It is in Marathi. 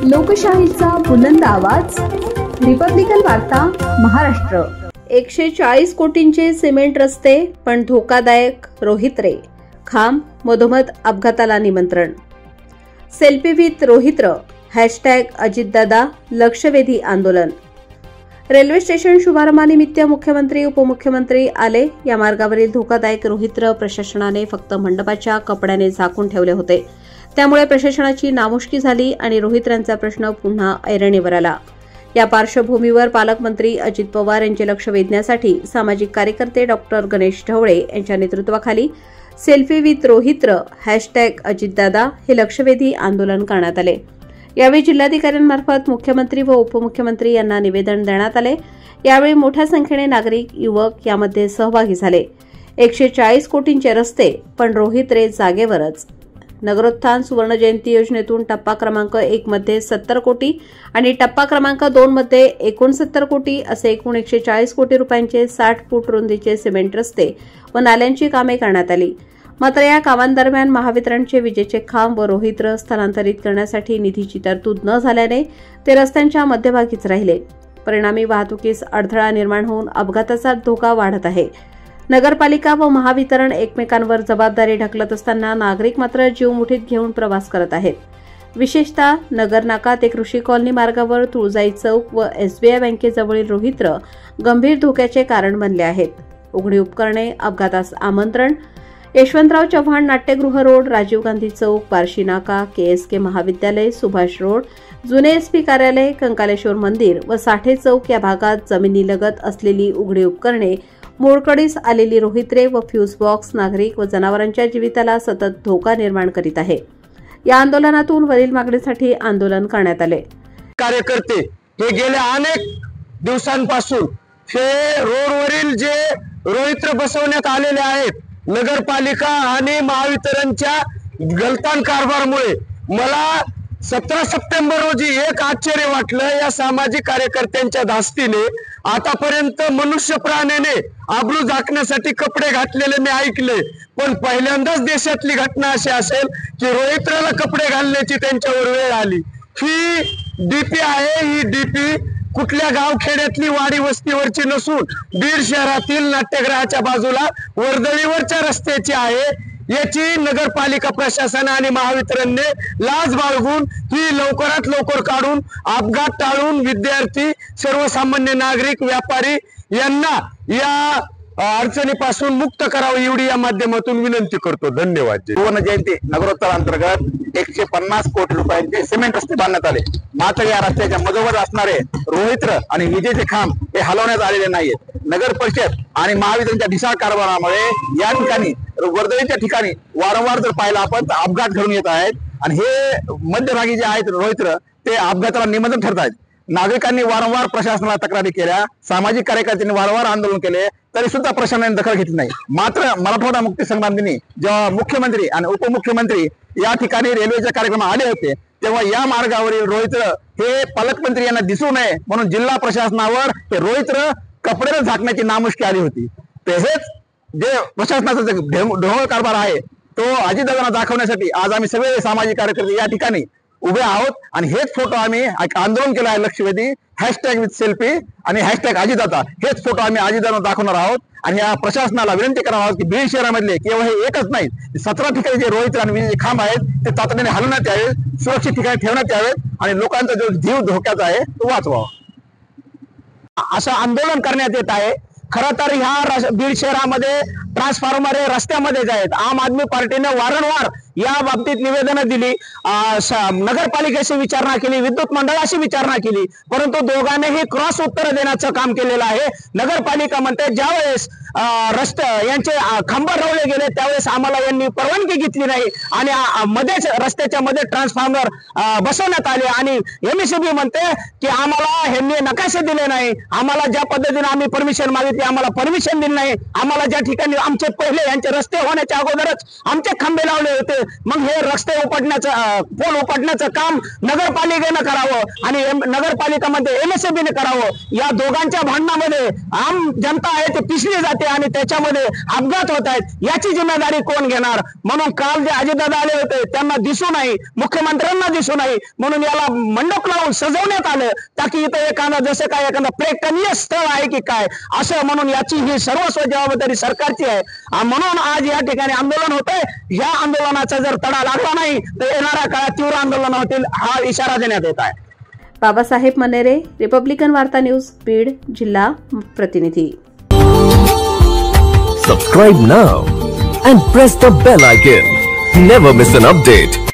लोकशाहीचा बुलंद आवाज, रिपब्लिकन वार्ता महाराष्ट्र। 140 कोटींचे सिमेंट रस्ते पण धोकादायक, रोहित रे खांब मधोमध अपघाताला निमंत्रण। सेल्फी विथ रोहित्र #अजितदादा लक्षवेधी आंदोलन। रेल्वे स्टेशन शुभारंभानिमित्त मुख्यमंत्री उपमुख्यमंत्री आले। या मार्गावरील धोकादायक रोहित्र प्रशासनाने फक्त मंडपाच्या कपड्याने झाकून ठेवले होते, त्यामुळे प्रशासनाची नामुष्की झाली आणि रोहित्रांचा प्रश्न पुन्हा ऐरणीवर आला। या पार्श्वभूमीवर पालकमंत्री अजित पवार यांचे लक्ष वेधण्यासाठी सामाजिक कार्यकर्ते डॉक्टर गणेश ढवळे यांच्या नेतृत्वाखाली सेल्फी विथ रोहित्र #अजितदादा हे लक्षवेधी आंदोलन करण्यात आले। यावेळी जिल्हाधिकाऱ्यांमार्फत मुख्यमंत्री व उपमुख्यमंत्री यांना निवेदन देण्यात आले। यावेळी मोठ्या संख्येने नागरिक, युवक यामध्ये सहभागी झाले। 140 कोटींचे रस्ते पण रोहित रे जागेवरच। नगरोत्थान सुवर्ण जयंती योजनेतून टप्पा क्रमांक 1 मध्ये 70 कोटी आणि टप्पा क्रमांक 2 मध्ये 69 कोटी असे एकूण 140 कोटी रुपयांचे 60 फूट रुंदीचे सिमेंट रस्ते व नाल्यांची कामे करण्यात आली। मात्र या कामांदरम्यान महावितरणचे विजेचे खांब व रोहित्र स्थलांतरित करण्यासाठी निधीची तरतूद न झाल्याने ते रस्त्यांच्या मध्यभागीच राहिले। परिणामी वाहतुकीस अडथळा निर्माण होऊन अपघाताचा धोका वाढत आहे। नगरपालिका व महावितरण एकमेकांवर जबाबदारी ढकलत असताना नागरिक मात्र जीव मुठीत घेऊन प्रवास करत आहेत। विशेषतः नगर नाका ते कृषी कॉलनी मार्गावर तुळजाई चौक व SBI बँकेजवळील रोहित्र गंभीर धोक्याचे कारण बनले आहेत। उघडी उपकरणे, अपघातास आमंत्रण। यशवंतराव चव्हाण नाट्यगृह रोड, राजीव गांधी चौक, बार्शी नाका, KSK महाविद्यालय, सुभाष रोड, जुने SP कार्यालय, कंकालेश्वर मंदिर व साठे चौक या भागात जमिनीलगत असलेली उघडी उपकरणे, मोडकळीस आलेली रोहित्रे व फ्यूज बॉक्स नागरिक व जनावरांच्या जीविताला सतत धोका निर्माण करीत आहे। या आंदोलनातून वरील मागणीसाठी आंदोलन करण्यात आले। कार्यकर्ते हे गेल्या अनेक दिवसांपासून हे रोडवरील जे रोहित्र बसवण्यात आलेले आहेत, नगरपालिका आणि महावितरणच्या गलतान कारभारामुळे मला 17 सप्टेंबर रोजी एक आश्चर्य वाटलं। या सामाजिक कार्यकर्त्यांच्या धास्तीने आतापर्यंत मनुष्य प्राण्याने आबरू झाकण्यासाठी कपडे घातलेले मी ऐकले, पण पहिल्यांदाच देशातली घटना अशी असेल की रोहित्राला कपडे घालण्याची त्यांच्यावर वेळ आली। ही DP आहे, ही DP कुठल्या गावखेड्यातली वाडी वस्तीवरची नसून बीड शहरातील नाट्यगृहाच्या बाजूला वर्दळीवरच्या रस्त्याची आहे। याची नगरपालिका प्रशासन आणि महावितरणने लाज बाळगून ही लवकरात लवकर काढून अपघात टाळून विद्यार्थी, सर्वसामान्य नागरिक, व्यापारी यांना या अडचणीपासून मुक्त करावं एवढी या माध्यमातून विनंती करतो। धन्यवाद। सुवर्ण जयंती नगरोत्तर अंतर्गत 150 कोटी रुपयांचे सिमेंट रस्ते बांधण्यात आले। मात्र या रस्त्याच्या मधोमध असणारे रोहित्र आणि विजेचे खांब हे हलवण्यात आलेले नाहीत। नगर परिषद आणि महावितरणच्या ढिसाळ कारभारामुळे या ठिकाणी वर्दळीच्या ठिकाणी वारंवार जर पाहिलं आपण तर अपघात घडून येत आहेत आणि हे मध्यभागी जे आहेत रोहित्र ते अपघाताला निमंत्रण ठरत आहेत। नागरिकांनी वारंवार प्रशासनाला तक्रारी केल्या, सामाजिक कार्यकर्त्यांनी वारंवार आंदोलन केले, तरी सुद्धा प्रशासनाने दखल घेतली नाही। मात्र मराठवाडा मुक्ती संग्राम दिनी जेव्हा मुख्यमंत्री आणि उपमुख्यमंत्री या ठिकाणी रेल्वेच्या कार्यक्रमात आले होते, तेव्हा या मार्गावरील रोहित्र हे पालकमंत्री यांना दिसू नये म्हणून जिल्हा प्रशासनावर हे रोहित्र कपड्याने झाकण्याची नामुष्की आली होती। तसेच जे प्रशासनाचा ढोंग कारभार आहे तो अजितदादांना दाखवण्यासाठी आज आम्ही सगळे सामाजिक कार्यकर्ते या ठिकाणी उभे आहोत आणि हेच फोटो आम्ही आंदोलन केलं आहे लक्षवेधी #विथ आणि #अजितदादा हेच फोटो आम्ही अजितदादांना दाखवणार आहोत। आणि या प्रशासनाला विनंती करणार आहोत की बीड शहरामधले केवळ हे एकच नाही, 17 ठिकाणी जे रोहित्र आणि विजेचे खांब आहेत ते तातडीने हलवण्यात यावेत, सुरक्षित ठिकाणी ठेवण्यात यावेत आणि लोकांचा जो जीव धोक्याचा आहे तो वाचवावा असं आंदोलन करण्यात येत आहे। खरं तर ह्या बीड शहरामध्ये ट्रान्सफॉर्मर हे रस्त्यामध्येच आहेत। आम आदमी पार्टीने वारंवार या बाबतीत निवेदनं दिली, नगरपालिकेशी विचारणा केली, विद्युत मंडळाशी विचारणा केली, परंतु दोघांनीही क्रॉस उत्तर देण्याचं काम केलेलं आहे। नगरपालिका म्हणते ज्यावेळेस रस्ते यांचे खांब रवले गेले त्यावेळेस आम्हाला यांनी परवानगी घेतली नाही आणि मध्येच रस्त्याच्या मध्ये ट्रान्सफॉर्मर बसवण्यात आले आणि MSCB म्हणते की आम्हाला ह्यांनी नकाशे दिले नाही, आम्हाला ज्या पद्धतीने आम्ही परमिशन मागितली आम्हाला परमिशन दिली नाही, आम्हाला ज्या ठिकाणी आमचे पहिले यांचे रस्ते होण्याच्या अगोदरच आमचे खंबे लावले होते. मग हे रस्ते उपटण्याचं पोल उपटण्याचं काम नगरपालिकेनं करावं आणि नगरपालिकामध्ये MSEBीने करावं. या दोघांच्या भांडणामध्ये आम जनता आहे ते पिसली जाते आणि त्याच्यामध्ये अपघात होत आहेत. याची जिम्मेदारी कोण घेणार? म्हणून काल जे अजितदादा आले होते त्यांना दिसू नाही, मुख्यमंत्र्यांना दिसू नाही, म्हणून याला मंडप लावून सजवण्यात आलं ताकी इथं एखादा जसं काय एखादा प्रेक्षणीय स्थळ आहे की काय असं म्हणून याची ही सर्वस्व जबाबदारी सरकारची आहे. म्हणून आज या ठिकाणी आंदोलन होतंय. या आंदोलनाचा जर तडा लागला नाही तर येणाऱ्या काळात तीव्र आंदोलन होतील हा इशारा देण्यात येत आहे. बाबासाहेब मनेरे, रिपब्लिकन वार्ता न्यूज, बीड जिल्हा प्रतिनिधी. Subscribe now and press the bell icon. Never miss an update.